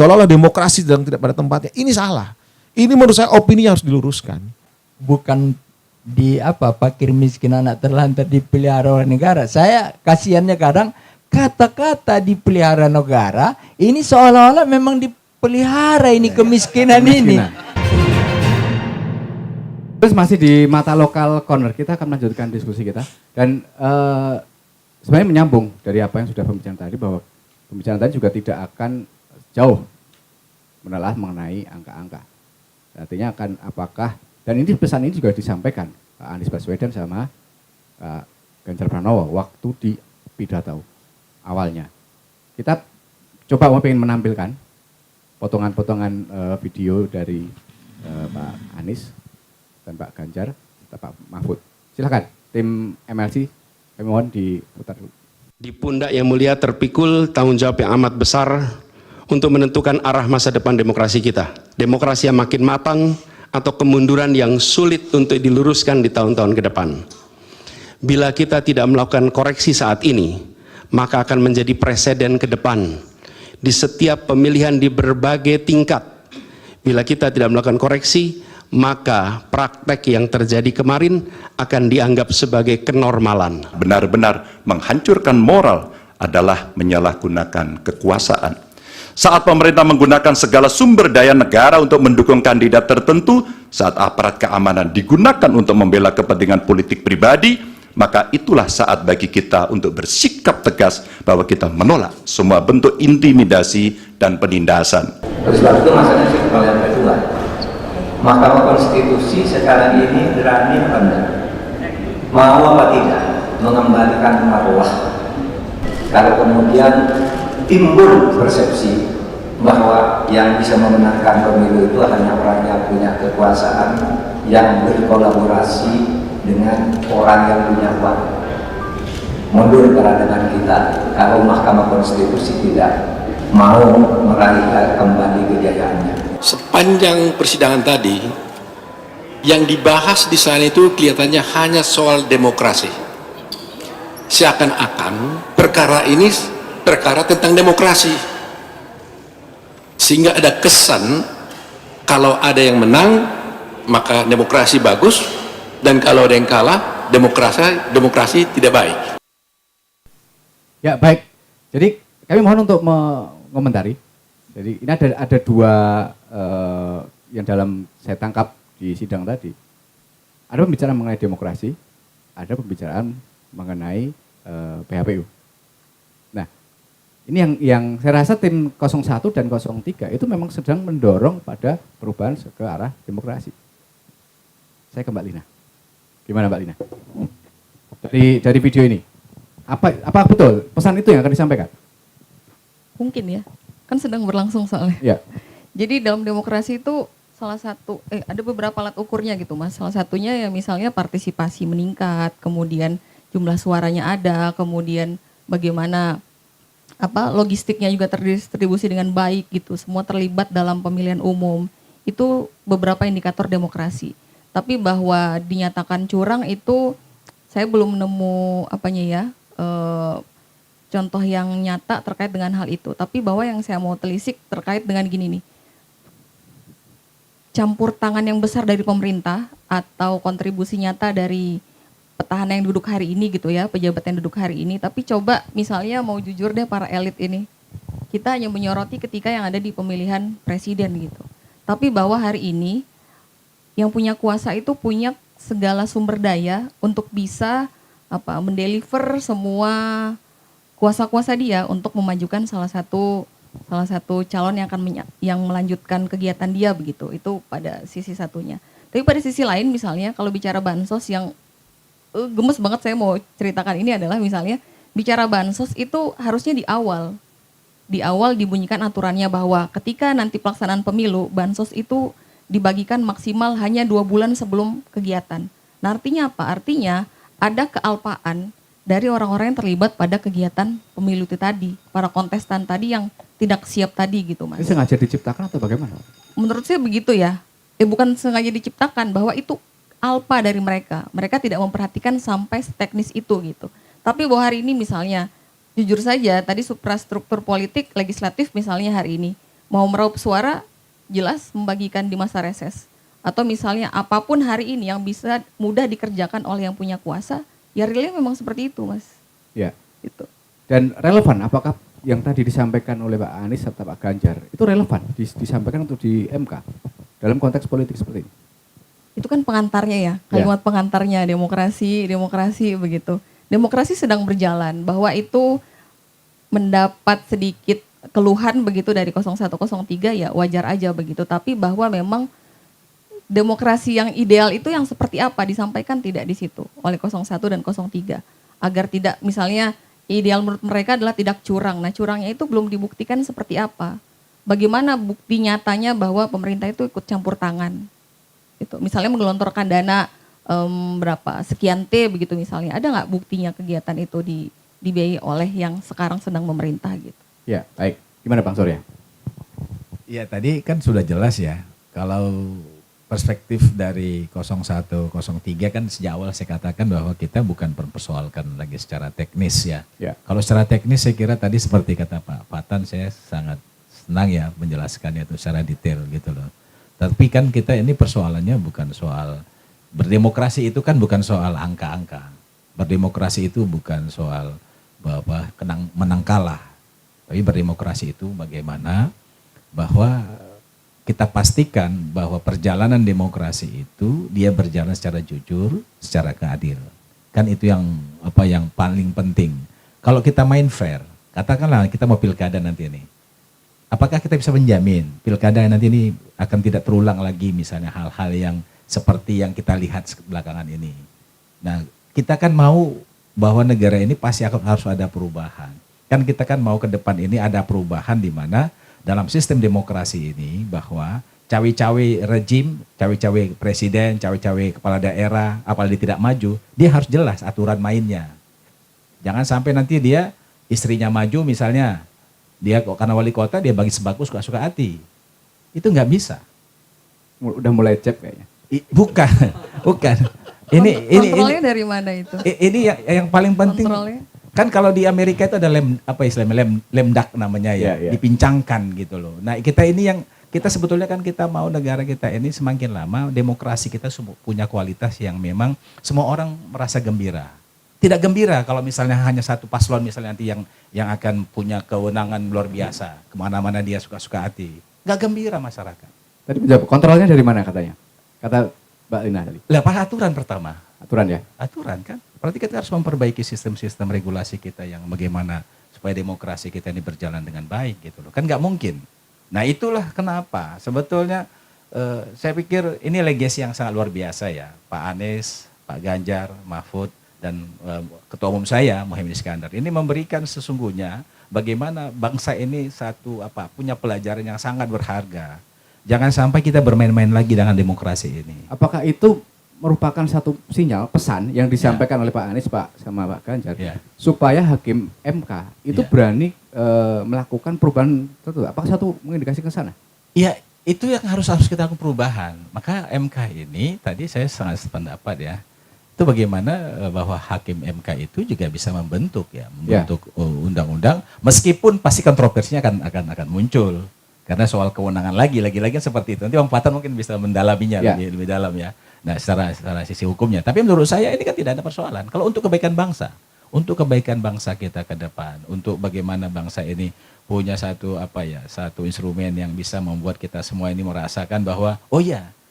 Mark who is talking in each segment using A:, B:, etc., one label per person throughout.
A: Seolah-olah demokrasi sedang tidak pada tempatnya. Ini salah. Ini menurut saya opini yang harus diluruskan.
B: Bukan fakir miskin anak terlantar dipelihara oleh negara. Saya kasihannya kadang kata-kata dipelihara negara ini seolah-olah memang dipelihara ini kemiskinan ini.
C: Terus masih di mata lokal corner, kita akan melanjutkan diskusi kita. Dan sebenarnya menyambung dari apa yang sudah pembicaraan tadi, bahwa pembicaraan tadi juga tidak akan jauh menelaah mengenai angka-angka. Artinya akan apakah, dan ini pesan ini juga disampaikan Pak Anies Baswedan sama Pak Ganjar Pranowo waktu di pidato awalnya. Kita coba pengen menampilkan potongan-potongan video dari Pak Anies dan Pak Ganjar dan Pak Mahfud. Silakan tim MLC, kami mohon diputar dulu.
D: Di pundak yang mulia terpikul tanggung jawab yang amat besar untuk menentukan arah masa depan demokrasi kita. Demokrasi yang makin matang atau kemunduran yang sulit untuk diluruskan di tahun-tahun ke depan. Bila kita tidak melakukan koreksi saat ini, maka akan menjadi presiden ke depan di setiap pemilihan di berbagai tingkat. Bila kita tidak melakukan koreksi, maka praktek yang terjadi kemarin akan dianggap sebagai kenormalan.
E: Benar-benar menghancurkan moral adalah menyalahgunakan kekuasaan. Saat pemerintah menggunakan segala sumber daya negara untuk mendukung kandidat tertentu, saat aparat keamanan digunakan untuk membela kepentingan politik pribadi, maka itulah saat bagi kita untuk bersikap tegas bahwa kita menolak semua bentuk intimidasi dan penindasan.
F: Oleh sebab itu masalahnya soal yang kedua, Mahkamah Konstitusi sekarang ini berani apa enggak? Mau apa tidak mengembalikan marwah? Kalau kemudian timbul persepsi bahwa yang bisa memenangkan pemilu itu hanya orang yang punya kekuasaan, yang berkolaborasi dengan orang yang punya uang. Mundur peradaban kita kalau Mahkamah Konstitusi tidak mau meraih kembali kejayaannya.
G: Sepanjang persidangan tadi, yang dibahas di sana itu kelihatannya hanya soal demokrasi. Seakan-akan perkara ini perkara tentang demokrasi. Sehingga ada kesan kalau ada yang menang, maka demokrasi bagus, dan kalau ada yang kalah, demokrasi tidak baik.
C: Ya baik, jadi kami mohon untuk mengomentari. Jadi ini ada dua yang dalam saya tangkap di sidang tadi. Ada pembicaraan mengenai demokrasi, ada pembicaraan mengenai PHPU. Nah, ini yang saya rasa tim 01 dan 03 itu memang sedang mendorong pada perubahan ke arah demokrasi. Saya ke Mbak Lina. Gimana Mbak Lina? Dari video ini, apa betul pesan itu yang akan disampaikan?
H: Mungkin ya, kan sedang berlangsung soalnya.
C: Ya.
H: Jadi dalam demokrasi itu salah satu, ada beberapa alat ukurnya gitu Mas. Salah satunya ya misalnya partisipasi meningkat, kemudian jumlah suaranya ada, kemudian bagaimana logistiknya juga terdistribusi dengan baik gitu. Semua terlibat dalam pemilihan umum. Itu beberapa indikator demokrasi. Tapi bahwa dinyatakan curang itu saya belum nemu contoh yang nyata terkait dengan hal itu. Tapi bahwa yang saya mau telisik terkait dengan gini nih. Campur tangan yang besar dari pemerintah atau kontribusi nyata dari petahana yang duduk hari ini gitu ya, pejabat yang duduk hari ini. Tapi coba misalnya mau jujur deh para elit ini. Kita hanya menyoroti ketika yang ada di pemilihan presiden gitu. Tapi bahwa hari ini yang punya kuasa itu punya segala sumber daya untuk bisa mendeliver semua kuasa-kuasa dia untuk memajukan salah satu calon yang melanjutkan kegiatan dia begitu. Itu pada sisi satunya. Tapi pada sisi lain misalnya kalau bicara bansos yang gemes banget saya mau ceritakan ini adalah misalnya bicara bansos itu harusnya di awal dibunyikan aturannya bahwa ketika nanti pelaksanaan pemilu bansos itu dibagikan maksimal hanya 2 bulan sebelum kegiatan. Nah artinya apa? Artinya ada kealpaan dari orang-orang yang terlibat pada kegiatan pemilu itu tadi, para kontestan tadi yang tidak siap tadi gitu Mas.
C: Ini sengaja diciptakan atau bagaimana?
H: Menurut saya begitu ya. Bukan sengaja diciptakan, bahwa itu alpa dari mereka. Mereka tidak memperhatikan sampai seteknis itu gitu. Tapi bahwa hari ini misalnya, jujur saja tadi suprastruktur politik legislatif misalnya hari ini, mau meraup suara jelas membagikan di masa reses. Atau misalnya apapun hari ini yang bisa mudah dikerjakan oleh yang punya kuasa, ya realnya memang seperti itu, Mas.
C: Ya.
H: Gitu.
C: Dan relevan apakah yang tadi disampaikan oleh Pak Anies serta Pak Ganjar itu relevan disampaikan untuk di MK dalam konteks politik seperti ini?
H: Itu kan pengantarnya ya, kalimat pengantarnya demokrasi begitu. Demokrasi sedang berjalan, bahwa itu mendapat sedikit keluhan begitu dari 0103 ya wajar aja begitu. Tapi bahwa memang demokrasi yang ideal itu yang seperti apa disampaikan tidak di situ oleh 01 dan 03. Agar tidak, misalnya ideal menurut mereka adalah tidak curang. Nah, curangnya itu belum dibuktikan seperti apa. Bagaimana bukti nyatanya bahwa pemerintah itu ikut campur tangan. Itu misalnya menggelontorkan dana berapa sekian T begitu misalnya. Ada nggak buktinya kegiatan itu dibiayai oleh yang sekarang sedang memerintah gitu.
C: Ya, baik. Gimana Bang Surya?
I: Ya, tadi kan sudah jelas ya. Kalau perspektif dari 01, 03 kan sejak awal saya katakan bahwa kita bukan mempersoalkan lagi secara teknis ya. Kalau secara teknis saya kira tadi seperti kata Pak Fatan, saya sangat senang ya menjelaskannya itu secara detail gitu loh. Tapi kan kita ini persoalannya bukan soal, berdemokrasi itu kan bukan soal angka-angka. Berdemokrasi itu bukan soal bahwa menang kalah. Tapi berdemokrasi itu bagaimana bahwa kita pastikan bahwa perjalanan demokrasi itu dia berjalan secara jujur, secara keadil. Kan itu yang paling penting. Kalau kita main fair, katakanlah kita mau pilkada nanti ini. Apakah kita bisa menjamin pilkada nanti ini akan tidak terulang lagi misalnya hal-hal yang seperti yang kita lihat belakangan ini. Nah, kita kan mau bahwa negara ini pasti harus ada perubahan. Kan kita kan mau ke depan ini ada perubahan di mana dalam sistem demokrasi ini bahwa cawe-cawe rejim, cawe-cawe presiden, cawe-cawe kepala daerah, apalagi tidak maju, dia harus jelas aturan mainnya. Jangan sampai nanti dia istrinya maju misalnya, dia karena wali kota dia bagi sembako suka-suka hati. Itu nggak bisa.
C: Udah mulai cep kayaknya.
I: Bukan.
H: Kontrolnya dari mana itu?
I: Ini yang paling penting.
H: Kontrolnya?
I: Kan kalau di Amerika itu ada lemdak namanya ya, dipincangkan gitu loh. Nah kita ini yang, kita sebetulnya kan kita mau negara kita ini semakin lama demokrasi kita punya kualitas yang memang semua orang merasa gembira. Tidak gembira kalau misalnya hanya satu paslon misalnya nanti yang akan punya kewenangan luar biasa. Kemana-mana dia suka-suka hati. Gak gembira masyarakat.
C: Tadi menjawab, kontrolnya dari mana katanya? Kata Mbak Lina tadi.
I: Lah aturan pertama.
C: Aturan ya?
I: Aturan kan. Berarti kita harus memperbaiki sistem-sistem regulasi kita yang bagaimana supaya demokrasi kita ini berjalan dengan baik gitu loh. Kan nggak mungkin. Nah itulah kenapa sebetulnya saya pikir ini legasi yang sangat luar biasa ya. Pak Anies, Pak Ganjar, Mahfud, dan Ketua Umum saya, Muhaimin Iskandar. Ini memberikan sesungguhnya bagaimana bangsa ini punya pelajaran yang sangat berharga. Jangan sampai kita bermain-main lagi dengan demokrasi ini.
C: Apakah itu merupakan satu sinyal pesan yang disampaikan oleh Pak Anies, Pak sama Pak Ganjar, supaya hakim MK itu berani melakukan perubahan tertentu? Apakah satu mengindikasi ke sana?
I: Iya, itu yang harus kita lakukan perubahan. Maka MK ini tadi saya sangat sependapat ya. Itu bagaimana bahwa hakim MK itu juga bisa membentuk undang-undang, meskipun pasti kontroversinya akan muncul. Karena soal kewenangan lagi seperti itu. Nanti Bang Fatan mungkin bisa mendalaminya lebih dalam ya. Nah, secara sisi hukumnya. Tapi menurut saya ini kan tidak ada persoalan. Kalau untuk kebaikan bangsa kita ke depan, untuk bagaimana bangsa ini punya satu instrumen yang bisa membuat kita semua ini merasakan bahwa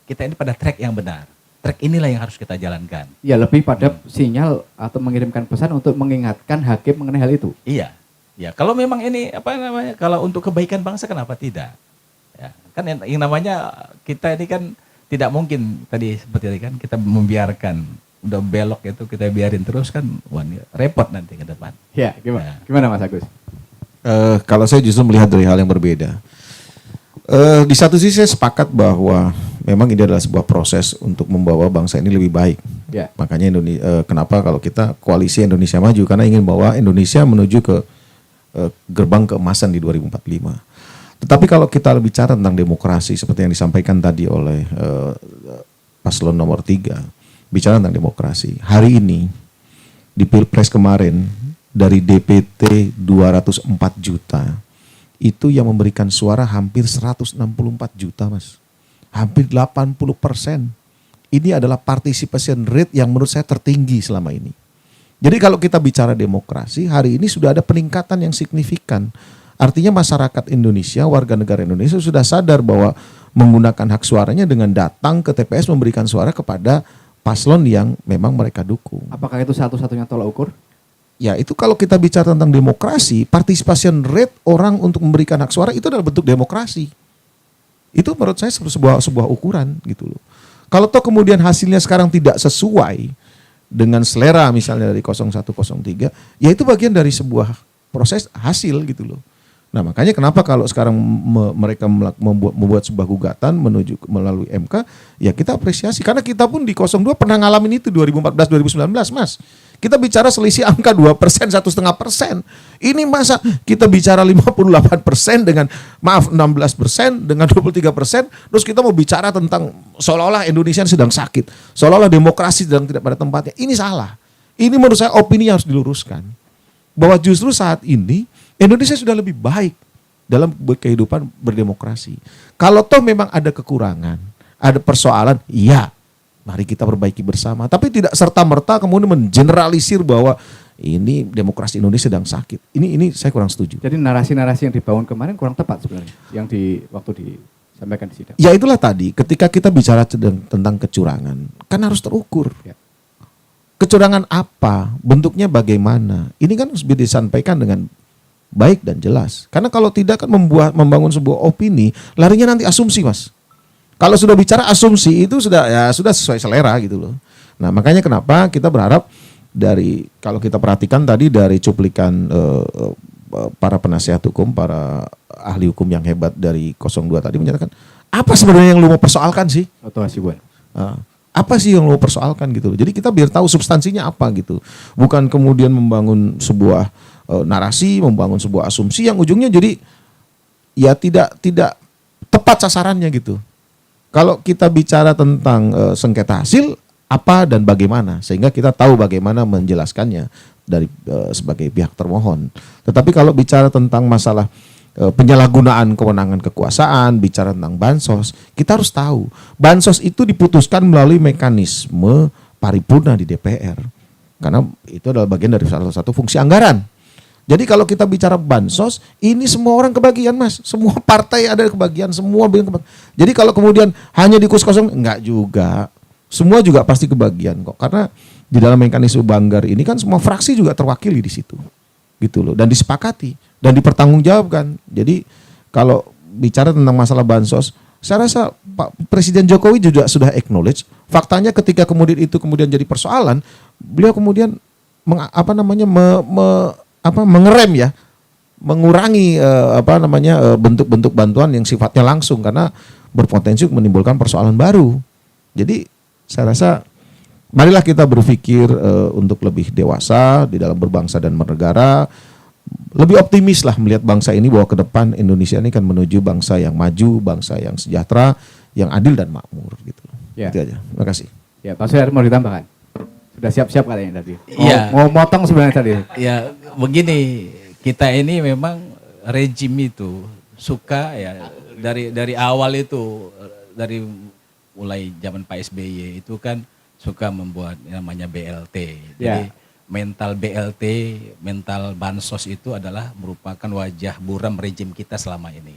I: kita ini pada track yang benar. Track inilah yang harus kita jalankan.
C: Ya, lebih pada sinyal atau mengirimkan pesan untuk mengingatkan hakim mengenai hal itu.
I: Iya. Ya, kalau memang ini kalau untuk kebaikan bangsa kenapa tidak? Ya, kan yang namanya kita ini kan tidak mungkin seperti tadi kan kita membiarkan udah belok itu kita biarin terus kan repot nanti ke depan.
C: Ya, gimana Mas Agus?
A: Kalau saya justru melihat dari hal yang berbeda. Di satu sisi saya sepakat bahwa memang ini adalah sebuah proses untuk membawa bangsa ini lebih baik.
C: Ya.
A: Makanya kenapa kalau kita koalisi Indonesia Maju, karena ingin bawa Indonesia menuju ke gerbang keemasan di 2045. Tetapi kalau kita bicara tentang demokrasi seperti yang disampaikan tadi oleh paslon nomor 3, bicara tentang demokrasi. Hari ini di Pilpres kemarin dari DPT 204 juta itu yang memberikan suara hampir 164 juta, Mas. Hampir 80%. Ini adalah participation rate yang menurut saya tertinggi selama ini. Jadi kalau kita bicara demokrasi, hari ini sudah ada peningkatan yang signifikan. Artinya masyarakat Indonesia, warga negara Indonesia sudah sadar bahwa menggunakan hak suaranya dengan datang ke TPS memberikan suara kepada paslon yang memang mereka dukung.
C: Apakah itu satu-satunya tolak ukur?
A: Ya itu kalau kita bicara tentang demokrasi, participation rate orang untuk memberikan hak suara itu adalah bentuk demokrasi. Itu menurut saya sebuah ukuran gitu loh. Kalau toh kemudian hasilnya sekarang tidak sesuai dengan selera misalnya dari 0103, ya itu bagian dari sebuah proses hasil gitu loh. Nah makanya kenapa kalau sekarang mereka membuat sebuah gugatan menuju melalui MK, ya kita apresiasi. Karena kita pun di 02 pernah ngalamin itu 2014-2019 Mas. Kita bicara selisih angka 2%, 1,5%. Ini masa kita bicara 58% dengan, maaf 16% dengan 23%, terus kita mau bicara tentang seolah-olah Indonesia sedang sakit. Seolah-olah demokrasi sedang tidak pada tempatnya. Ini salah. Ini menurut saya opini yang harus diluruskan. Bahwa justru saat ini Indonesia sudah lebih baik dalam kehidupan berdemokrasi. Kalau toh memang ada kekurangan, ada persoalan, ya mari kita perbaiki bersama. Tapi tidak serta-merta kemudian mengeneralisir bahwa ini demokrasi Indonesia sedang sakit. Ini saya kurang setuju.
C: Jadi narasi-narasi yang dibangun kemarin kurang tepat sebenarnya, yang waktu disampaikan di sidang.
A: Ya itulah tadi, ketika kita bicara tentang kecurangan, kan harus terukur.
C: Ya.
A: Kecurangan apa? Bentuknya bagaimana? Ini kan harus disampaikan dengan baik dan jelas. Karena kalau tidak kan membangun sebuah opini, larinya nanti asumsi, Mas. Kalau sudah bicara asumsi itu sudah sesuai selera gitu loh. Nah, makanya kenapa kita berharap kalau kita perhatikan tadi dari cuplikan para penasihat hukum, para ahli hukum yang hebat dari 02 tadi menyatakan, apa sebenarnya yang lu mau persoalkan sih?
C: Atau Hasibuan.
A: Apa sih yang lo persoalkan gitu. Jadi kita biar tahu substansinya apa gitu. Bukan kemudian membangun sebuah narasi, membangun sebuah asumsi yang ujungnya jadi ya tidak tepat sasarannya gitu. Kalau kita bicara tentang sengketa hasil apa dan bagaimana, sehingga kita tahu bagaimana menjelaskannya dari sebagai pihak termohon. Tetapi kalau bicara tentang masalah penyalahgunaan kewenangan kekuasaan, bicara tentang bansos, kita harus tahu bansos itu diputuskan melalui mekanisme paripurna di DPR, karena itu adalah bagian dari salah satu fungsi anggaran. Jadi kalau kita bicara bansos, ini semua orang kebagian, Mas, semua partai ada kebagian, semua kebagian. Jadi kalau kemudian hanya di kursi kosong, enggak juga, semua juga pasti kebagian kok, karena di dalam mekanisme Banggar ini kan semua fraksi juga terwakili di situ, gitu loh, dan disepakati dan dipertanggungjawabkan. Jadi kalau bicara tentang masalah bansos, saya rasa Pak Presiden Jokowi juga sudah acknowledge. Faktanya ketika kemudian itu jadi persoalan, beliau kemudian mengerem ya, mengurangi bentuk-bentuk bantuan yang sifatnya langsung karena berpotensi menimbulkan persoalan baru. Jadi saya rasa marilah kita berpikir untuk lebih dewasa di dalam berbangsa dan bernegara. Lebih optimis lah melihat bangsa ini bahwa ke depan Indonesia ini kan menuju bangsa yang maju, bangsa yang sejahtera, yang adil dan makmur gitu.
C: Ya.
A: Itu aja. Terima kasih.
C: Ya, Pak Soehar mau ditambahkan? Sudah siap-siap katanya tadi.
B: Iya.
C: Mau motong sebenarnya tadi.
B: Ya begini, kita ini memang rejim itu suka ya dari awal itu, dari mulai zaman Pak SBY itu kan suka membuat namanya BLT. Jadi mental BLT, mental bansos itu adalah merupakan wajah buram rejim kita selama ini.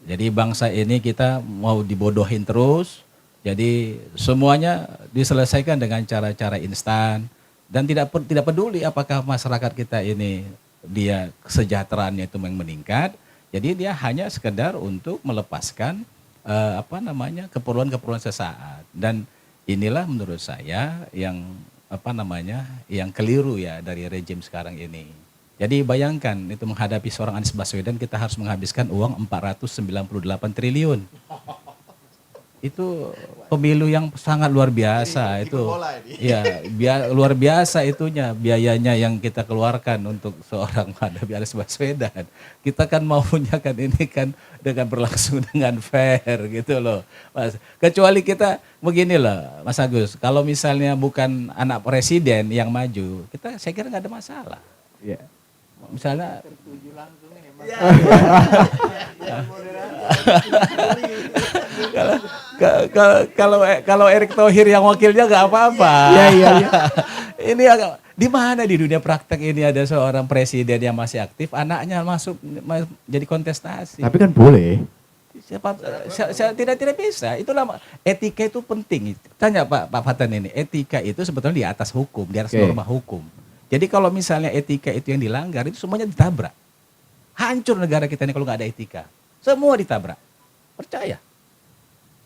B: Jadi bangsa ini kita mau dibodohin terus, jadi semuanya diselesaikan dengan cara-cara instan dan tidak peduli apakah masyarakat kita ini dia kesejahteraannya itu meningkat. Jadi dia hanya sekedar untuk melepaskan keperluan-keperluan sesaat. Dan inilah menurut saya yang yang keliru ya dari rejim sekarang ini. Jadi bayangkan itu menghadapi seorang Anies Baswedan kita harus menghabiskan uang 498 triliun. Itu pemilu yang sangat luar biasa itu. Ya, luar biasa itunya biayanya yang kita keluarkan untuk seorang menghadapi Anies Baswedan. Kita kan maunya kan ini kan dengan berlangsung dengan fair gitu loh. Mas, kecuali kita begini loh Mas Agus, kalau misalnya bukan anak presiden yang maju, saya kira nggak ada masalah.
C: Ya.
B: Misalnya
I: Kalau Erick Thohir yang wakilnya nggak apa-apa.
C: Iya.
I: Ini agak di mana di dunia praktek ini ada seorang presiden yang masih aktif, anaknya masuk jadi kontestasi.
C: Tapi kan boleh.
I: Tidak bisa. Itulah etika itu penting. Tanya Pak Fatan ini, etika itu sebetulnya di atas hukum, di atas norma hukum. Jadi kalau misalnya etika itu yang dilanggar, itu semuanya ditabrak. Hancur negara kita ini kalau nggak ada etika. Semua ditabrak. Percaya.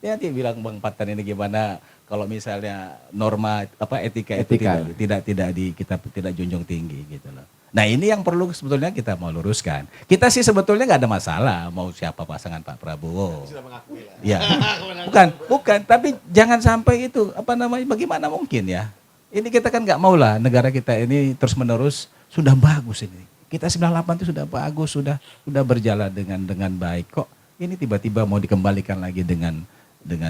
I: Dia nanti bilang Bang Fatan ini gimana kalau misalnya norma etika itu kita tidak junjung tinggi gitu loh. Nah ini yang perlu sebetulnya kita mau luruskan. Kita sih sebetulnya nggak ada masalah mau siapa pasangan Pak Prabowo. Sudah mengakui lah. Ya. bukan. Tapi jangan sampai itu bagaimana mungkin ya? Ini kita kan nggak mau lah negara kita ini terus menerus sudah bagus ini. Kita 98 itu sudah bagus, sudah berjalan dengan baik kok. Ini tiba-tiba mau dikembalikan lagi dengan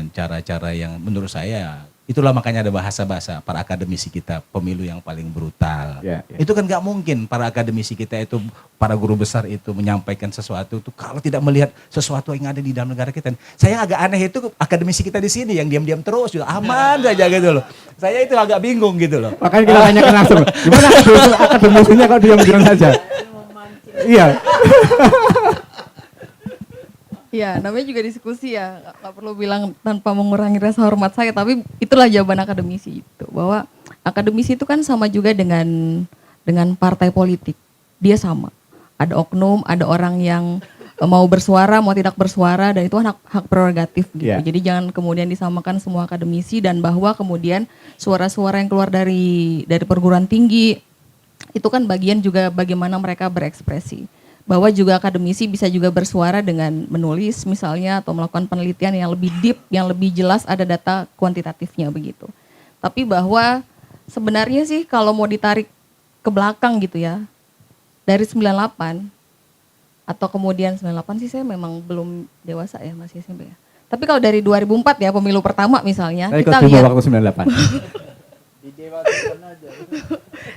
I: cara-cara yang menurut saya itulah makanya ada bahasa-bahasa para akademisi kita pemilu yang paling brutal. Itu kan nggak mungkin para akademisi kita itu para guru besar itu menyampaikan sesuatu itu kalau tidak melihat sesuatu yang ada di dalam negara kita. Saya agak aneh itu akademisi kita di sini yang diam-diam terus juga aman saja gitu loh. Saya itu agak bingung gitu loh.
C: Makanya kita tanyakan langsung, gimana akademisinya kalau diam-diam saja? Iya.
H: Ya, namanya juga diskusi ya, nggak perlu bilang tanpa mengurangi rasa hormat saya, tapi itulah jawaban akademisi itu, bahwa akademisi itu kan sama juga dengan partai politik, dia sama, ada oknum, ada orang yang mau bersuara, mau tidak bersuara, dan itu hak prerogatif gitu. Jadi jangan kemudian disamakan semua akademisi, dan bahwa kemudian suara-suara yang keluar dari perguruan tinggi itu kan bagian juga bagaimana mereka berekspresi. Bahwa juga akademisi bisa juga bersuara dengan menulis misalnya atau melakukan penelitian yang lebih deep, yang lebih jelas ada data kuantitatifnya begitu. Tapi bahwa sebenarnya sih kalau mau ditarik ke belakang gitu ya, dari 98 atau kemudian 98 sih saya memang belum dewasa ya, masih SMP ya. Tapi kalau dari 2004 ya pemilu pertama misalnya,
C: kita lihat waktu 98.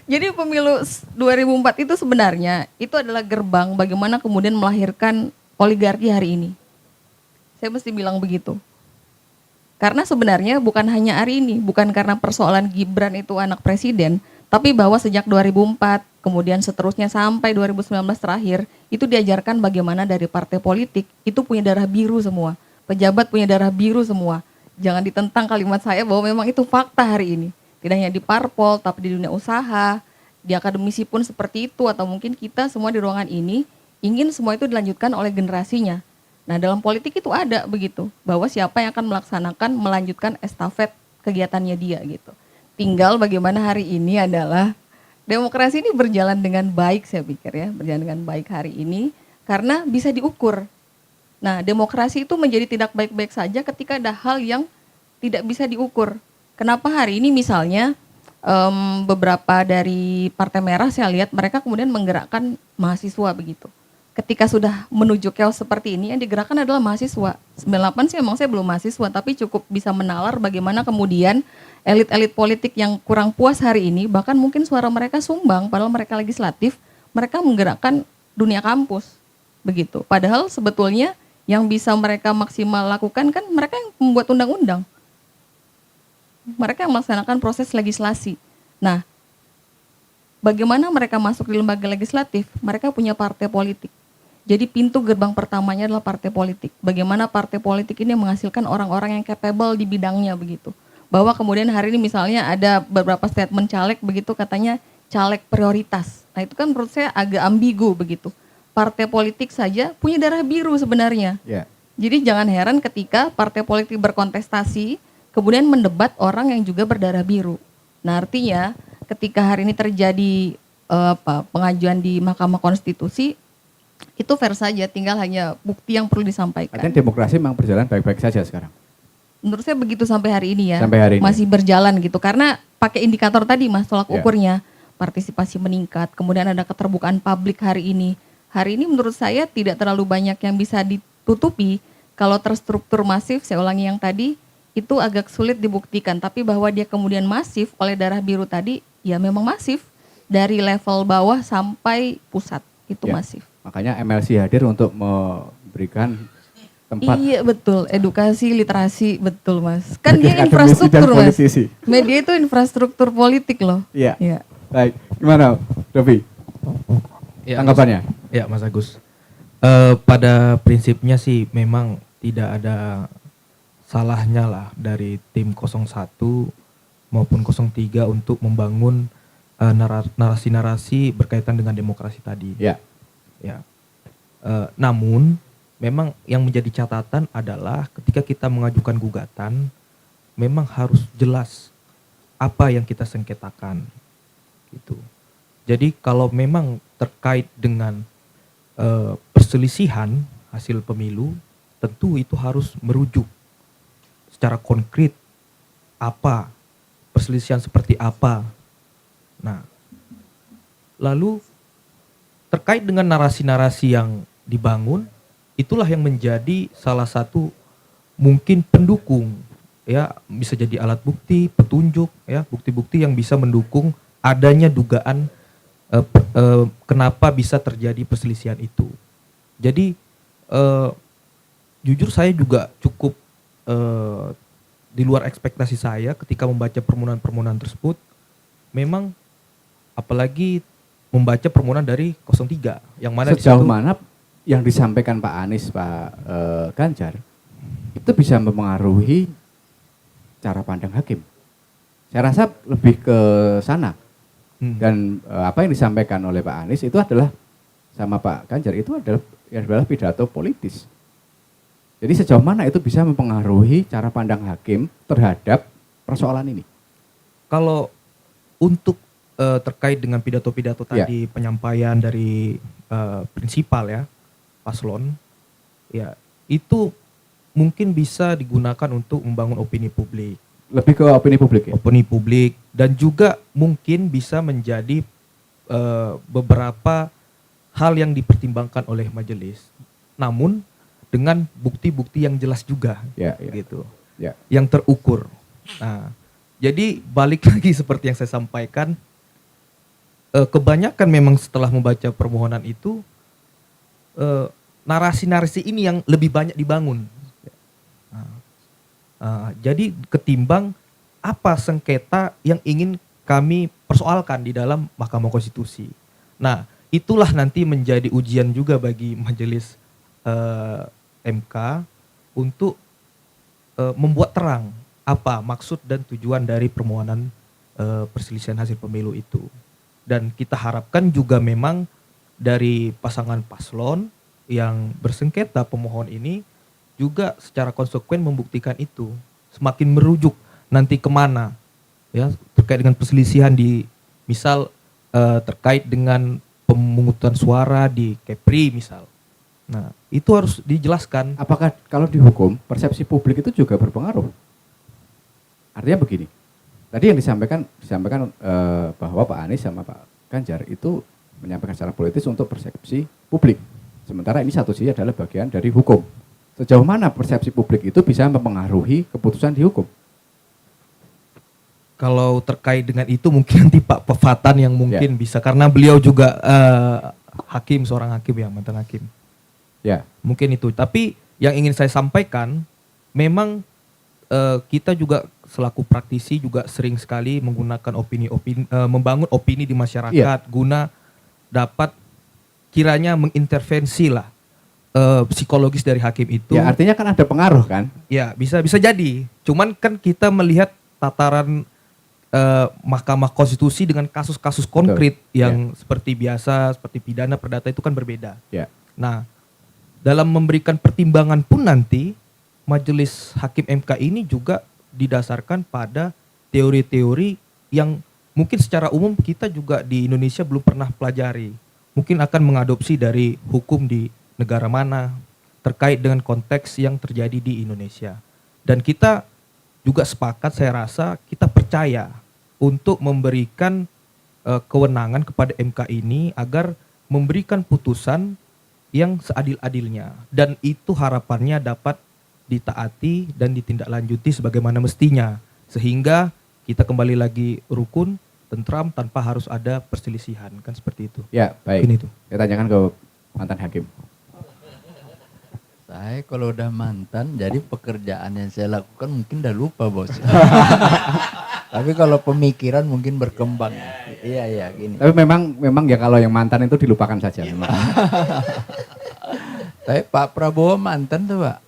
H: Jadi pemilu 2004 itu sebenarnya itu adalah gerbang bagaimana kemudian melahirkan oligarki hari ini. Saya mesti bilang begitu. Karena sebenarnya bukan hanya hari ini, bukan karena persoalan Gibran itu anak presiden, tapi bahwa sejak 2004, kemudian seterusnya sampai 2019 terakhir, itu diajarkan bagaimana dari partai politik itu punya darah biru semua. Pejabat punya darah biru semua. Jangan ditentang kalimat saya bahwa memang itu fakta hari ini. Tidak hanya di parpol, tapi di dunia usaha, di akademisi pun seperti itu, atau mungkin kita semua di ruangan ini ingin semua itu dilanjutkan oleh generasinya. Nah dalam politik itu ada begitu, bahwa siapa yang akan melanjutkan estafet kegiatannya dia gitu. Tinggal bagaimana hari ini adalah demokrasi ini berjalan dengan baik saya pikir ya, berjalan dengan baik hari ini, karena bisa diukur. Nah demokrasi itu menjadi tidak baik-baik saja ketika ada hal yang tidak bisa diukur. Kenapa hari ini misalnya beberapa dari Partai Merah saya lihat mereka kemudian menggerakkan mahasiswa begitu. Ketika sudah menuju chaos seperti ini yang digerakkan adalah mahasiswa. 98 sih emang saya belum mahasiswa tapi cukup bisa menalar bagaimana kemudian elit-elit politik yang kurang puas hari ini bahkan mungkin suara mereka sumbang padahal mereka legislatif, mereka menggerakkan dunia kampus begitu. Padahal sebetulnya yang bisa mereka maksimal lakukan kan mereka yang membuat undang-undang. Mereka yang melaksanakan proses legislasi. Nah, bagaimana mereka masuk di lembaga legislatif? Mereka punya partai politik. Jadi pintu gerbang pertamanya adalah partai politik. Bagaimana partai politik ini menghasilkan orang-orang yang capable di bidangnya begitu. Bahwa kemudian hari ini misalnya ada beberapa statement caleg begitu katanya caleg prioritas. Nah itu kan menurut saya agak ambigu begitu. Partai politik saja punya darah biru sebenarnya. Jadi jangan heran ketika partai politik berkontestasi kemudian mendebat orang yang juga berdarah biru. Nah artinya ketika hari ini terjadi pengajuan di Mahkamah Konstitusi, itu fair saja, tinggal hanya bukti yang perlu disampaikan.
C: Artinya demokrasi memang berjalan baik-baik saja sekarang?
H: Menurut saya begitu sampai hari ini ya,
C: sampai hari ini.
H: Masih berjalan gitu. Karena pakai indikator tadi mas, tolak ukurnya, partisipasi meningkat, kemudian ada keterbukaan publik hari ini. Hari ini menurut saya tidak terlalu banyak yang bisa ditutupi, kalau terstruktur masif, saya ulangi yang tadi, itu agak sulit dibuktikan, tapi bahwa dia kemudian masif oleh darah biru tadi, ya memang masif. Dari level bawah sampai pusat, itu masif.
C: Makanya MLC hadir untuk memberikan tempat.
H: Iya betul, edukasi, literasi, betul Mas. Kan
C: bagi
H: dia
C: akademisi dan
H: infrastruktur Mas.
C: politisi.
H: Media itu infrastruktur politik loh.
C: Iya.
H: Iya.
C: Baik, gimana Dovi?
J: Ya,
C: Tanggapannya?
J: Ya Mas Agus. Pada prinsipnya sih memang tidak ada salahnya lah dari tim 01 maupun 03 untuk membangun narasi-narasi berkaitan dengan demokrasi tadi.
C: Ya.
J: Ya. Namun memang yang menjadi catatan adalah ketika kita mengajukan gugatan memang harus jelas apa yang kita sengketakan gitu. Jadi kalau memang terkait dengan perselisihan hasil pemilu, tentu itu harus merujuk secara konkret apa perselisihan seperti apa. Nah, lalu terkait dengan narasi-narasi yang dibangun, itulah yang menjadi salah satu mungkin pendukung, ya bisa jadi alat bukti, petunjuk, ya bukti-bukti yang bisa mendukung adanya dugaan kenapa bisa terjadi perselisihan itu. Jadi jujur saya juga cukup di luar ekspektasi saya ketika membaca permohonan-permohonan tersebut. Memang apalagi membaca permohonan dari 03 yang mana
C: sejauh mana yang disampaikan Pak Anies, Pak Ganjar itu bisa mempengaruhi cara pandang hakim. Saya rasa lebih ke sana. Dan apa yang disampaikan oleh Pak Anies itu adalah sama Pak Ganjar itu adalah pidato politis. Jadi sejauh mana itu bisa mempengaruhi cara pandang hakim terhadap persoalan ini?
J: Kalau untuk terkait dengan pidato-pidato tadi, penyampaian dari prinsipal ya, paslon, ya itu mungkin bisa digunakan untuk membangun opini publik.
C: Lebih ke opini publik ya?
J: Opini publik, dan juga mungkin bisa menjadi beberapa hal yang dipertimbangkan oleh majelis. Namun dengan bukti-bukti yang jelas juga, gitu, yang terukur. Nah, jadi balik lagi seperti yang saya sampaikan, kebanyakan memang setelah membaca permohonan itu narasi-narasi ini yang lebih banyak dibangun. Jadi ketimbang apa sengketa yang ingin kami persoalkan di dalam Mahkamah Konstitusi. Nah, itulah nanti menjadi ujian juga bagi majelis MK untuk membuat terang apa maksud dan tujuan dari permohonan perselisihan hasil pemilu itu. Dan kita harapkan juga memang dari pasangan paslon yang bersengketa pemohon ini juga secara konsekuen membuktikan itu, semakin merujuk nanti kemana, ya terkait dengan perselisihan di misal terkait dengan pemungutan suara di Kepri misal. Nah, itu harus dijelaskan.
C: Apakah kalau dihukum persepsi publik itu juga berpengaruh? Artinya begini, tadi yang disampaikan bahwa Pak Anies sama Pak Ganjar itu menyampaikan secara politis untuk persepsi publik. Sementara ini satu sisi adalah bagian dari hukum. Sejauh mana persepsi publik itu bisa mempengaruhi keputusan di hukum?
J: Kalau terkait dengan itu mungkin nanti Pak Fatan yang mungkin bisa, karena beliau juga hakim, seorang hakim ya, mantan hakim.
C: Ya,
J: mungkin itu. Tapi yang ingin saya sampaikan, memang kita juga selaku praktisi juga sering sekali menggunakan membangun opini di masyarakat guna dapat kiranya mengintervensi lah psikologis dari hakim itu.
C: Ya, artinya kan ada pengaruh kan?
J: Ya, bisa jadi. Cuman kan kita melihat tataran Mahkamah Konstitusi dengan kasus-kasus konkret yang seperti biasa, seperti pidana, perdata itu kan berbeda.
C: Ya.
J: Nah, dalam memberikan pertimbangan pun nanti majelis hakim MK ini juga didasarkan pada teori-teori yang mungkin secara umum kita juga di Indonesia belum pernah pelajari. Mungkin akan mengadopsi dari hukum di negara mana terkait dengan konteks yang terjadi di Indonesia. Dan kita juga sepakat, saya rasa kita percaya untuk memberikan kewenangan kepada MK ini agar memberikan putusan yang seadil-adilnya. Dan itu harapannya dapat ditaati dan ditindaklanjuti sebagaimana mestinya. Sehingga kita kembali lagi rukun, tentram, tanpa harus ada perselisihan. Kan seperti itu.
C: Ya, baik.
J: Ini itu.
C: Saya tanyakan ke mantan hakim?
B: Saya kalau udah mantan, jadi pekerjaan yang saya lakukan mungkin udah lupa bos. Tapi kalau pemikiran mungkin berkembang. Iya gini.
C: Tapi memang ya kalau yang mantan itu dilupakan saja. Memang.
B: Tapi Pak Prabowo mantan tuh Pak,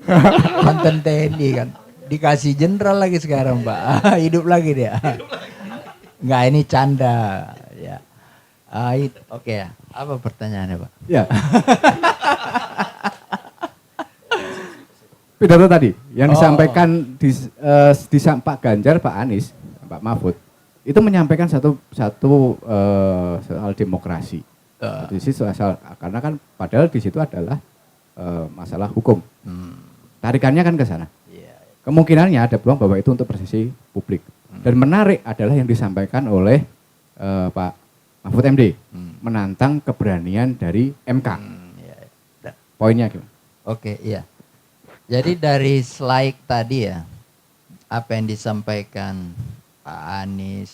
B: mantan TNI kan, dikasih jenderal lagi sekarang Pak, hidup lagi dia. Enggak, ini canda ya. Oke ya, apa pertanyaannya Pak?
C: Ya. Pidato tadi yang disampaikan di Pak Ganjar, Pak Anies, Pak Mahfud itu menyampaikan satu soal demokrasi. Di situ karena kan padahal di situ adalah masalah hukum. Tarikannya kan ke sana. Kemungkinannya ada peluang bahwa itu untuk persepsi publik. Dan menarik adalah yang disampaikan oleh Pak Mahfud MD menantang keberanian dari MK. Poinnya gimana?
B: Oke, iya. Jadi dari slide tadi ya, apa yang disampaikan Pak Anies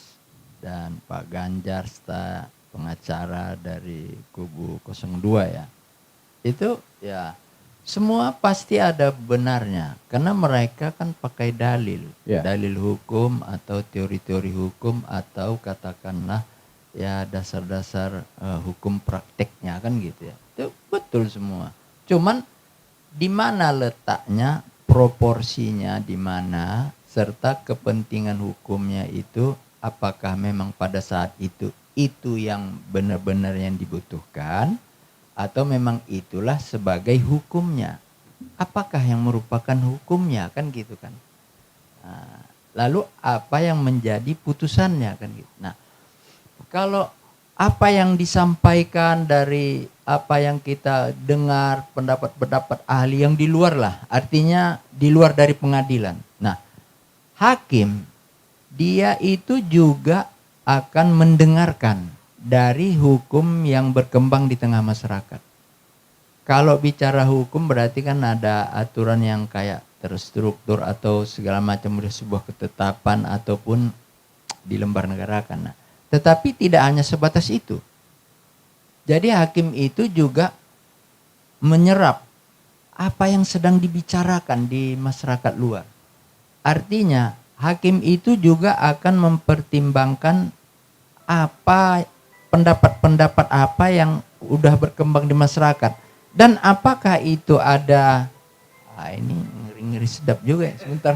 B: dan Pak Ganjar serta pengacara dari kubu 02 ya, itu ya semua pasti ada benarnya karena mereka kan pakai dalil, dalil hukum atau teori-teori hukum atau katakanlah ya dasar-dasar hukum prakteknya kan gitu ya, itu betul semua. Cuman di mana letaknya, proporsinya di mana, serta kepentingan hukumnya itu apakah memang pada saat itu yang benar-benar yang dibutuhkan atau memang itulah sebagai hukumnya. Apakah yang merupakan hukumnya kan gitu kan. Nah, lalu apa yang menjadi putusannya kan gitu. Nah, kalau apa yang disampaikan dari apa yang kita dengar pendapat-pendapat ahli yang di luar lah, artinya di luar dari pengadilan. Nah, hakim dia itu juga akan mendengarkan dari hukum yang berkembang di tengah masyarakat. Kalau bicara hukum berarti kan ada aturan yang kayak terstruktur atau segala macam sebuah ketetapan ataupun di lembar negara kan. Nah, tetapi tidak hanya sebatas itu. Jadi hakim itu juga menyerap apa yang sedang dibicarakan di masyarakat luar. Artinya hakim itu juga akan mempertimbangkan apa pendapat-pendapat apa yang udah berkembang di masyarakat. Dan apakah itu ada, ini ngeri-ngeri sedap juga ya, sebentar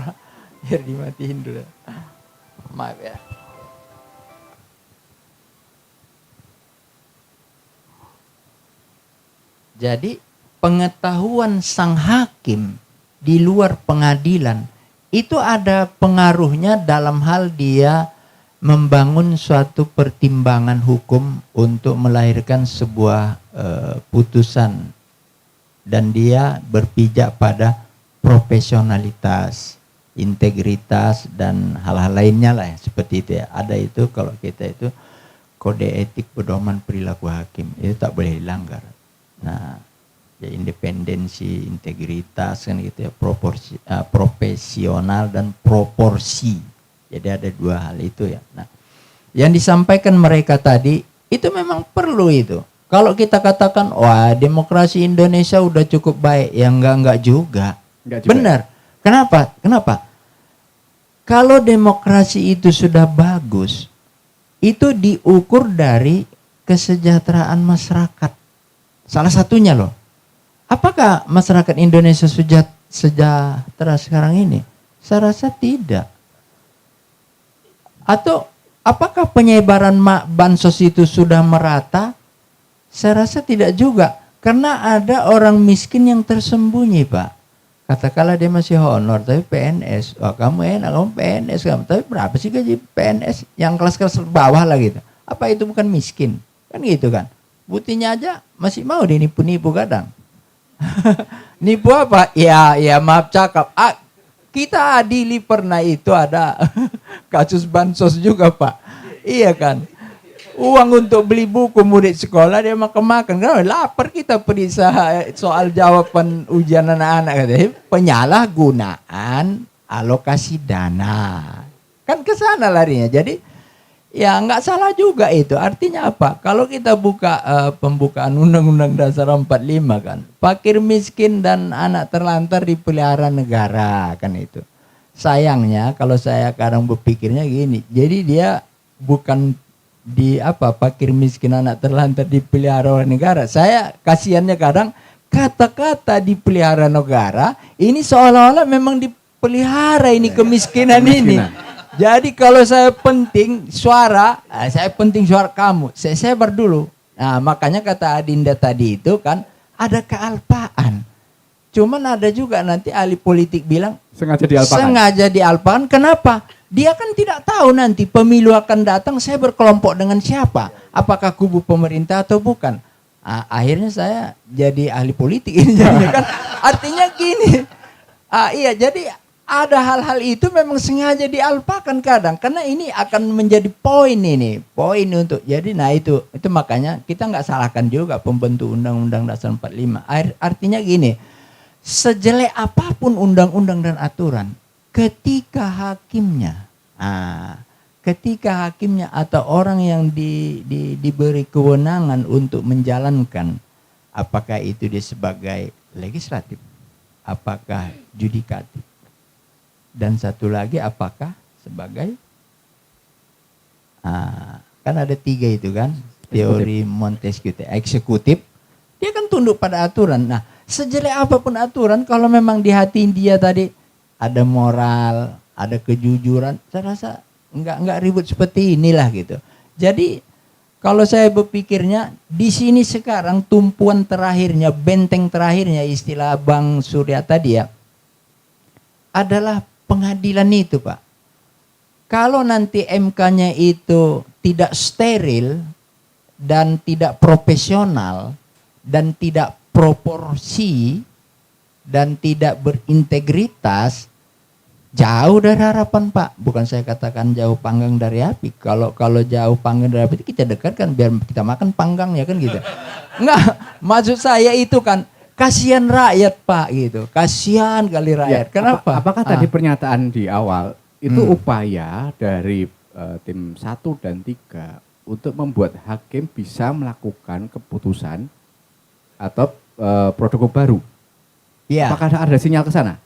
B: biar dimatiin dulu. Maaf ya. Jadi pengetahuan sang hakim di luar pengadilan itu ada pengaruhnya dalam hal dia membangun suatu pertimbangan hukum untuk melahirkan sebuah putusan dan dia berpijak pada profesionalitas, integritas dan hal-hal lainnya lah ya, seperti itu ya. Ada itu kalau kita itu kode etik pedoman perilaku hakim itu tak boleh dilanggar. Nah, ya independensi, integritas kan gitu ya, profesional dan proporsi. Jadi ada dua hal itu ya. Nah, yang disampaikan mereka tadi itu memang perlu itu. Kalau kita katakan wah demokrasi Indonesia udah cukup baik, ya enggak juga. Benar. Kenapa? Kalau demokrasi itu sudah bagus, itu diukur dari kesejahteraan masyarakat. Salah satunya loh, apakah masyarakat Indonesia sejahtera sekarang ini? Saya rasa tidak. Atau apakah penyebaran bansos itu sudah merata? Saya rasa tidak juga. Karena ada orang miskin yang tersembunyi Pak. Katakanlah dia masih honor, tapi PNS. Wah kamu enak, kamu PNS. Tapi berapa sih gaji PNS? Yang kelas-kelas bawah lah gitu. Apa itu bukan miskin? Kan gitu kan. Buktinya aja masih mau dinipu-nipu kadang. Nipu apa? Ya maaf cakap. Kita adili pernah itu ada kasus bansos juga Pak. Iya kan. Uang untuk beli buku murid sekolah dia makan-makan. Kan lapar kita periksa soal jawaban ujian anak-anak. Penyalahgunaan alokasi dana. Kan ke sana larinya. Jadi Ya nggak salah juga itu. Artinya apa? Kalau kita buka pembukaan Undang-Undang Dasar 45 kan, fakir miskin dan anak terlantar dipelihara negara kan itu. Sayangnya kalau saya kadang berpikirnya gini, jadi dia bukan fakir miskin anak terlantar dipelihara oleh negara. Saya kasihannya kadang kata-kata dipelihara negara ini seolah-olah memang dipelihara ini kemiskinan ini. Jadi kalau saya penting suara kamu, saya sebar dulu. Nah makanya kata Adinda tadi itu kan ada kealpaan. Cuman ada juga nanti ahli politik bilang sengaja dialpakan. Kenapa? Dia kan tidak tahu nanti pemilu akan datang saya berkelompok dengan siapa. Apakah kubu pemerintah atau bukan. Akhirnya saya jadi ahli politik ini kan. Artinya gini. Iya jadi ada hal-hal itu memang sengaja dialpakan kadang karena ini akan menjadi poin untuk jadi itu makanya kita nggak salahkan juga pembentuk Undang-Undang Dasar 45. Artinya gini, sejelek apapun undang-undang dan aturan, ketika hakimnya atau orang yang diberi kewenangan untuk menjalankan, apakah itu dia sebagai legislatif, apakah yudikatif, dan satu lagi apakah sebagai kan ada 3 itu kan teori Montesquieu, eksekutif, dia kan tunduk pada aturan. Nah sejelek apapun aturan kalau memang di hati dia tadi ada moral, ada kejujuran, saya rasa nggak ribut seperti inilah gitu. Jadi kalau saya berpikirnya di sini sekarang tumpuan terakhirnya, benteng terakhirnya istilah Bang Surya tadi ya, adalah pengadilan itu Pak. Kalau nanti MK-nya itu tidak steril dan tidak profesional dan tidak proporsi dan tidak berintegritas, jauh dari harapan Pak. Bukan saya katakan jauh panggang dari api. Kalau jauh panggang dari api itu kita dekatkan biar kita makan panggangnya kan gitu. Enggak, maksud saya itu kan kasihan rakyat Pak gitu. Kasihan kali rakyat. Kenapa?
C: Apakah tadi pernyataan di awal itu upaya dari tim 1 dan 3 untuk membuat hakim bisa melakukan keputusan atau produk baru?
B: Ya.
C: Apakah ada sinyal ke sana?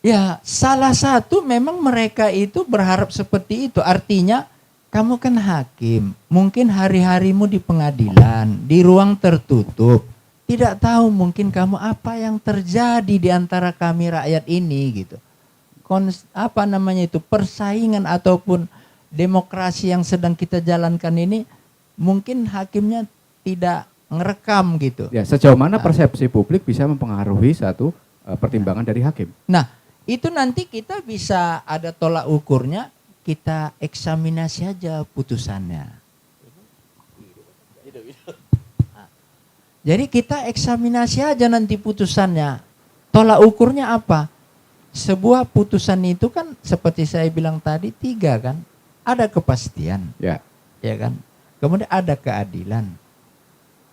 B: Ya, salah satu memang mereka itu berharap seperti itu. Artinya kamu kan hakim, mungkin hari-harimu di pengadilan, di ruang tertutup. Tidak tahu mungkin kamu apa yang terjadi di antara kami rakyat ini gitu. Persaingan ataupun demokrasi yang sedang kita jalankan ini mungkin hakimnya tidak ngerekam gitu.
C: Ya, sejauh mana persepsi publik bisa mempengaruhi satu pertimbangan dari hakim?
B: Nah, itu nanti kita bisa ada tolak ukurnya, kita eksaminasi aja putusannya. Jadi kita eksaminasi aja nanti putusannya. Tolak ukurnya apa? Sebuah putusan itu kan seperti saya bilang tadi 3 kan. Ada kepastian. Ya kan? Kemudian ada keadilan.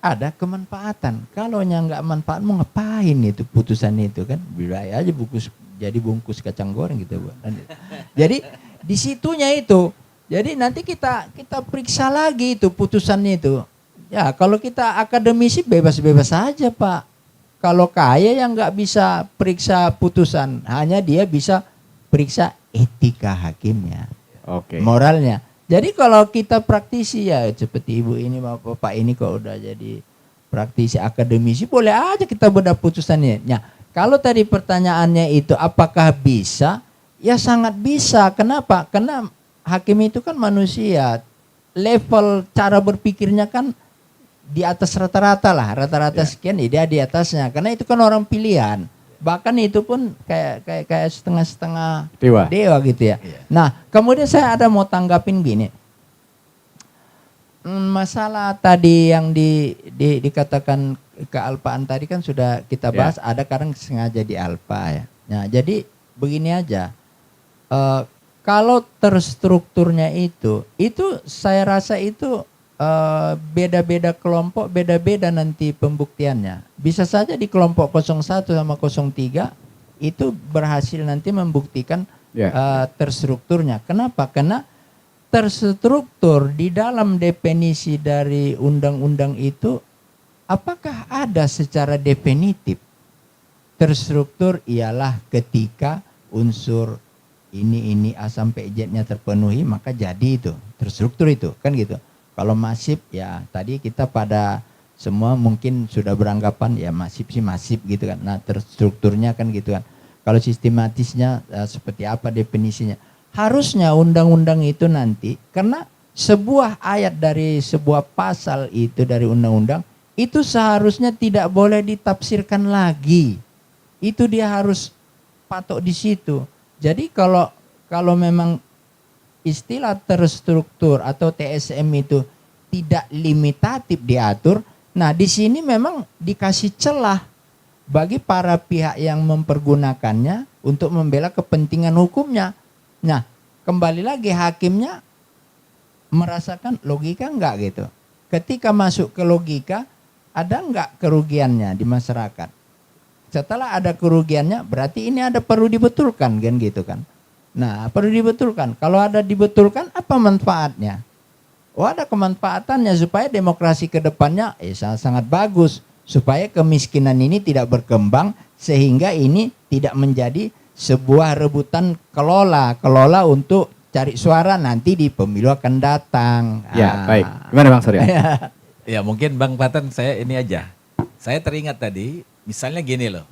B: Ada kemanfaatan. Kalau nggak manfaat mau ngapain itu putusan itu kan? Bilai aja bungkus kacang goreng gitu Bu. Jadi di situnya itu. Jadi nanti kita periksa lagi itu putusannya itu. Ya kalau kita akademisi bebas-bebas saja Pak. Kalau kaya yang nggak bisa periksa putusan, hanya dia bisa periksa etika hakimnya, moralnya. Jadi kalau kita praktisi ya seperti ibu ini, bapak ini kok udah jadi praktisi akademisi, boleh aja kita bedah putusannya. Nah, kalau tadi pertanyaannya itu apakah bisa? Ya sangat bisa. Kenapa? Karena hakim itu kan manusia, level cara berpikirnya kan di atas rata-rata lah, rata-rata sekian dia di atasnya, karena itu kan orang pilihan. Bahkan itu pun kayak setengah-setengah dewa gitu ya. Nah, kemudian saya ada mau tanggapin gini. Masalah tadi yang dikatakan kealpaan tadi kan sudah kita bahas, ada kadang sengaja dialpa ya. Nah, jadi begini aja. Kalau terstrukturnya itu saya rasa itu beda-beda kelompok, beda-beda nanti pembuktiannya. Bisa saja di kelompok 01 sama 03 itu berhasil nanti membuktikan terstrukturnya. Kenapa? Karena terstruktur di dalam definisi dari undang-undang itu, apakah ada secara definitif? Terstruktur ialah ketika unsur ini A sampai Z-nya terpenuhi, maka jadi itu, terstruktur itu, kan gitu. Kalau masif ya tadi kita pada semua mungkin sudah beranggapan ya masif sih masif gitu kan. Nah, terstrukturnya kan gitu kan. Kalau sistematisnya seperti apa definisinya? Harusnya undang-undang itu nanti, karena sebuah ayat dari sebuah pasal itu dari undang-undang, itu seharusnya tidak boleh ditafsirkan lagi. Itu dia harus patok di situ. Jadi kalau memang istilah terstruktur atau TSM itu tidak limitatif diatur, nah di sini memang dikasih celah bagi para pihak yang mempergunakannya untuk membela kepentingan hukumnya. Nah, kembali lagi hakimnya merasakan logika enggak gitu. Ketika masuk ke logika, ada enggak kerugiannya di masyarakat? Setelah ada kerugiannya, berarti ini ada perlu dibetulkan kan gitu kan. Nah, perlu dibetulkan. Kalau ada dibetulkan, apa manfaatnya? Oh, ada kemanfaatannya supaya demokrasi ke depannya sangat bagus. Supaya kemiskinan ini tidak berkembang, sehingga ini tidak menjadi sebuah rebutan kelola untuk cari suara nanti di pemilu akan datang.
C: Ya, baik. Gimana Bang Surya?
I: Ya mungkin Bang Patan saya ini aja. Saya teringat tadi, misalnya gini loh,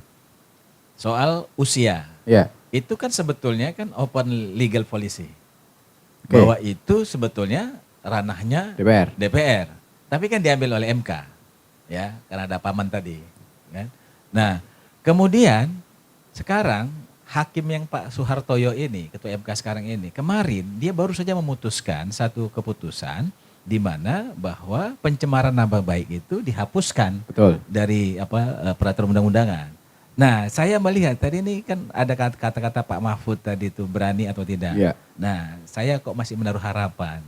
I: soal usia.
C: Ya.
I: Itu kan sebetulnya kan open legal policy.
C: Oke.
I: Bahwa itu sebetulnya ranahnya
C: DPR.
I: Tapi kan diambil oleh MK. Ya, karena ada paman tadi. Kan? Nah, kemudian sekarang hakim yang Pak Suhartoyo ini, ketua MK sekarang ini, kemarin dia baru saja memutuskan satu keputusan di mana bahwa pencemaran nama baik itu dihapuskan.
C: Betul.
I: Dari peraturan undang-undangan. Nah, saya melihat tadi ini kan ada kata-kata Pak Mahfud tadi itu berani atau tidak.
C: Ya.
I: Nah, saya kok masih menaruh harapan.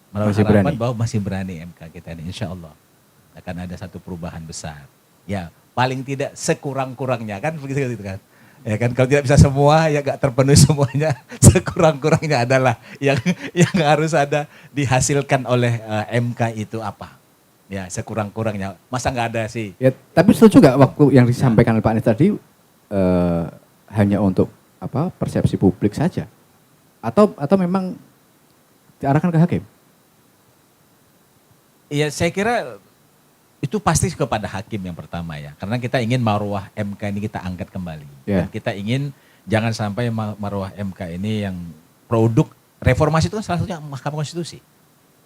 C: Masih berani.
I: Bahwa masih berani MK kita ini, insya Allah akan ada satu perubahan besar. Ya, paling tidak sekurang-kurangnya kan begitu kan. Ya kan, kalau tidak bisa semua ya gak terpenuhi semuanya, sekurang-kurangnya adalah yang harus ada dihasilkan oleh MK itu apa? Ya, sekurang-kurangnya. Masa nggak ada sih?
C: Ya, tapi setuju nggak waktu yang disampaikan oleh Pak Anies tadi hanya untuk persepsi publik saja? Atau memang diarahkan ke hakim?
I: Iya, saya kira itu pasti kepada hakim yang pertama ya. Karena kita ingin marwah MK ini kita angkat kembali.
C: Yeah.
I: Dan kita ingin jangan sampai marwah MK ini yang produk reformasi itu kan salah satunya Mahkamah Konstitusi.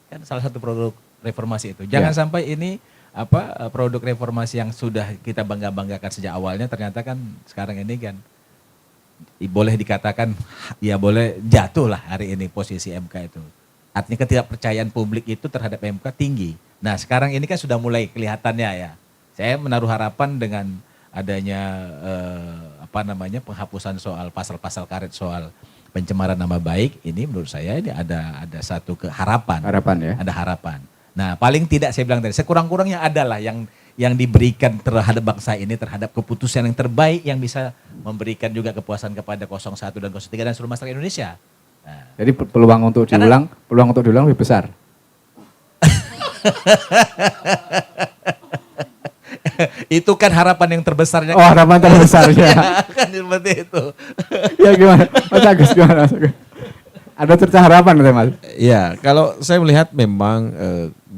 I: Kan salah satu produk reformasi itu. Jangan sampai ini produk reformasi yang sudah kita bangga-banggakan sejak awalnya ternyata kan sekarang ini kan boleh dikatakan ya boleh jatuh lah hari ini posisi MK itu. Artinya ketidakpercayaan publik itu terhadap MK tinggi. Nah, sekarang ini kan sudah mulai kelihatannya ya. Saya menaruh harapan dengan adanya penghapusan soal pasal-pasal karet soal pencemaran nama baik ini, menurut saya ini ada satu harapan.
C: Harapan ya.
I: Ada harapan. Nah, paling tidak saya bilang tadi sekurang-kurangnya adalah yang diberikan terhadap bangsa ini, terhadap keputusan yang terbaik yang bisa memberikan juga kepuasan kepada 01 dan 03 dan seluruh masyarakat Indonesia. Nah.
C: Jadi peluang untuk diulang lebih besar.
I: Itu kan harapan yang terbesarnya.
C: Oh, harapan terbesarnya.
I: Ya, kan seperti itu.
C: Ya gimana? Mas Agus gimana? Ada cerita harapan Mas?
A: Ya, kalau saya melihat memang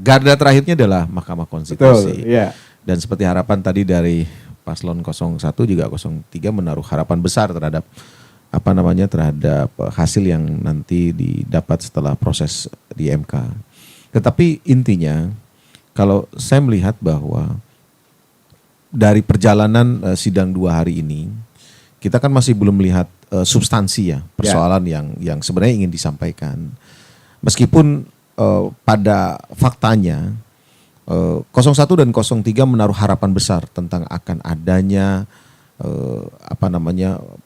A: garda terakhirnya adalah Mahkamah Konstitusi.
C: Betul, iya.
A: Dan seperti harapan tadi dari paslon 01 juga 03 menaruh harapan besar terhadap terhadap hasil yang nanti didapat setelah proses di MK. Tetapi intinya kalau saya melihat bahwa dari perjalanan sidang 2 hari ini kita kan masih belum melihat substansi ya persoalan yang sebenarnya ingin disampaikan. Meskipun pada faktanya 01 dan 03 menaruh harapan besar tentang akan adanya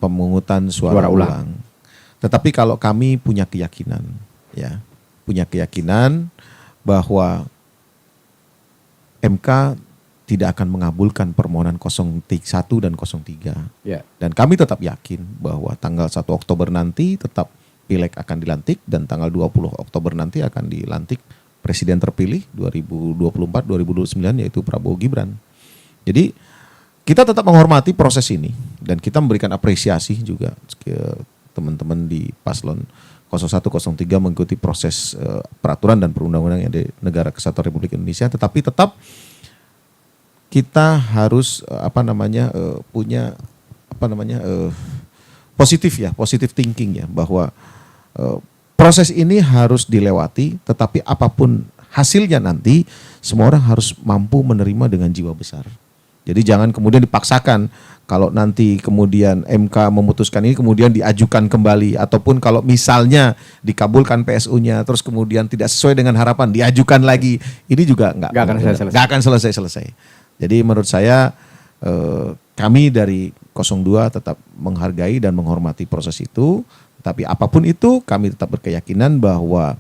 A: pemungutan suara ulang. Tetapi kalau kami punya keyakinan bahwa MK tidak akan mengabulkan permohonan 01 dan 03.
C: Ya.
A: Dan kami tetap yakin bahwa tanggal 1 Oktober nanti tetap pileg akan dilantik dan tanggal 20 Oktober nanti akan dilantik presiden terpilih 2024-2029 yaitu Prabowo Gibran. Jadi kita tetap menghormati proses ini dan kita memberikan apresiasi juga ke teman-teman di paslon 0103 mengikuti proses peraturan dan perundang-undang yang di Negara Kesatuan Republik Indonesia, tetapi tetap kita harus punya positif thinking ya, bahwa proses ini harus dilewati, tetapi apapun hasilnya nanti semua orang harus mampu menerima dengan jiwa besar. Jadi jangan kemudian dipaksakan, kalau nanti kemudian MK memutuskan ini kemudian diajukan kembali, ataupun kalau misalnya dikabulkan PSU-nya terus kemudian tidak sesuai dengan harapan diajukan lagi, ini juga nggak akan selesai. Jadi menurut saya kami dari 02 tetap menghargai dan menghormati proses itu, tapi apapun itu kami tetap berkeyakinan bahwa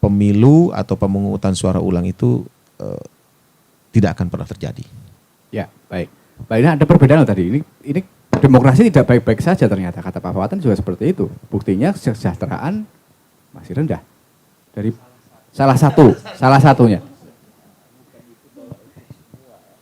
A: pemilu atau pemungutan suara ulang itu tidak akan pernah terjadi.
C: Ya, baik. Baik, ini ada perbedaan tadi. Ini demokrasi tidak baik-baik saja ternyata, kata Pak Fawatan juga seperti itu. Buktinya kesejahteraan masih rendah. Dari salah satunya.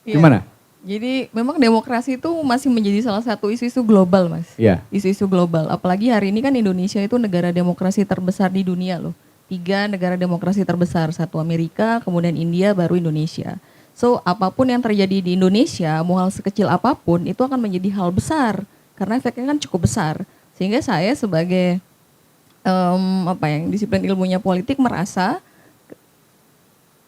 C: Gimana?
H: Jadi memang demokrasi itu masih menjadi salah satu isu-isu global, Mas.
C: Iya.
H: Isu-isu global. Apalagi hari ini kan Indonesia itu negara demokrasi terbesar di dunia loh. 3 negara demokrasi terbesar, 1 Amerika, kemudian India, baru Indonesia. So apapun yang terjadi di Indonesia, mau hal sekecil apapun, itu akan menjadi hal besar. Karena efeknya kan cukup besar. Sehingga saya sebagai disiplin ilmunya politik merasa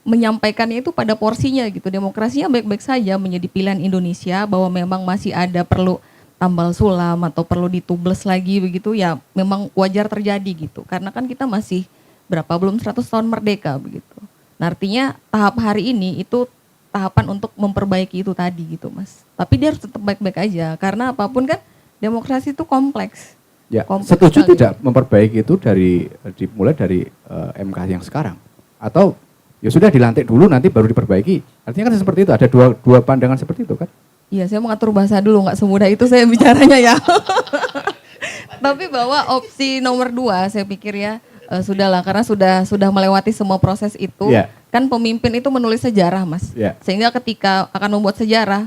H: menyampaikannya itu pada porsinya gitu. Demokrasinya baik-baik saja menjadi pilihan Indonesia, bahwa memang masih ada perlu tambal sulam atau perlu ditubles lagi begitu, ya memang wajar terjadi gitu. Karena kan kita masih belum 100 tahun merdeka begitu. Nah, artinya tahap hari ini itu tahapan untuk memperbaiki itu tadi gitu, Mas. Tapi dia harus tetap baik-baik aja, karena apapun kan demokrasi itu kompleks.
C: Ya,
H: kompleks
C: setuju
H: sekali.
C: tidak memperbaiki itu dimulai dari MK yang sekarang? Atau ya sudah dilantik dulu nanti baru diperbaiki? Artinya kan seperti itu, ada dua pandangan seperti itu kan?
H: Iya, saya mengatur bahasa dulu, nggak semudah itu saya bicaranya ya. Tapi bahwa opsi nomor 2 saya pikir ya sudahlah, karena sudah melewati semua proses itu.
C: Yeah.
H: Kan pemimpin itu menulis sejarah, Mas.
C: Yeah.
H: Sehingga ketika akan membuat sejarah,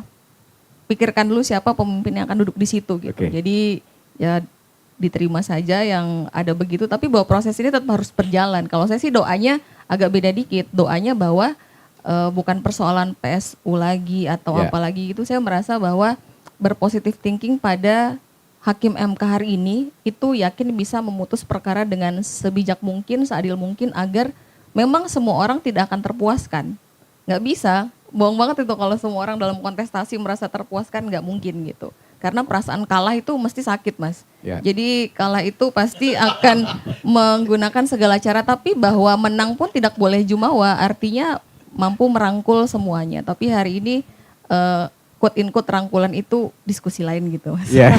H: pikirkan dulu siapa pemimpin yang akan duduk di situ gitu.
C: Okay.
H: Jadi ya diterima saja yang ada begitu, tapi bahwa proses ini tetap harus berjalan. Kalau saya sih doanya agak beda dikit, doanya bahwa bukan persoalan PSU lagi atau
C: Yeah.
H: apa lagi gitu. Saya merasa bahwa berpositif thinking pada Hakim MK hari ini itu yakin bisa memutus perkara dengan sebijak mungkin, seadil mungkin, agar memang semua orang tidak akan terpuaskan. Nggak bisa, bohong banget itu kalau semua orang dalam kontestasi merasa terpuaskan, nggak mungkin gitu. Karena perasaan kalah itu mesti sakit, Mas.
C: Ya.
H: Jadi kalah itu pasti akan menggunakan segala cara, tapi bahwa menang pun tidak boleh jumawa, artinya mampu merangkul semuanya. Tapi hari ini quote in quote rangkulan itu diskusi lain gitu, Mas.
C: Ya.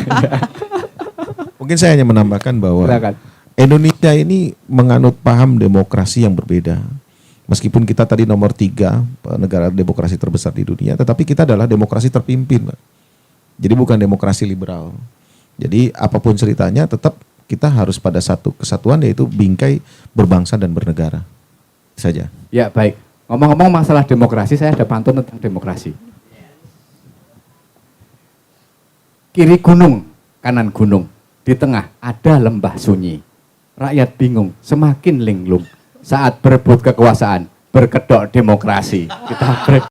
A: Mungkin saya hanya menambahkan bahwa
C: Silakan.
A: Indonesia ini menganut paham demokrasi yang berbeda. Meskipun kita tadi nomor 3 negara demokrasi terbesar di dunia, tetapi kita adalah demokrasi terpimpin, Pak. Jadi bukan demokrasi liberal. Jadi apapun ceritanya tetap kita harus pada satu kesatuan, yaitu bingkai berbangsa dan bernegara. Saja.
C: Ya, baik. Ngomong-ngomong masalah demokrasi, saya ada pantun tentang demokrasi. Kiri gunung, kanan gunung, di tengah ada lembah sunyi. Rakyat bingung, semakin linglung. Saat berebut kekuasaan, berkedok demokrasi. Kita break.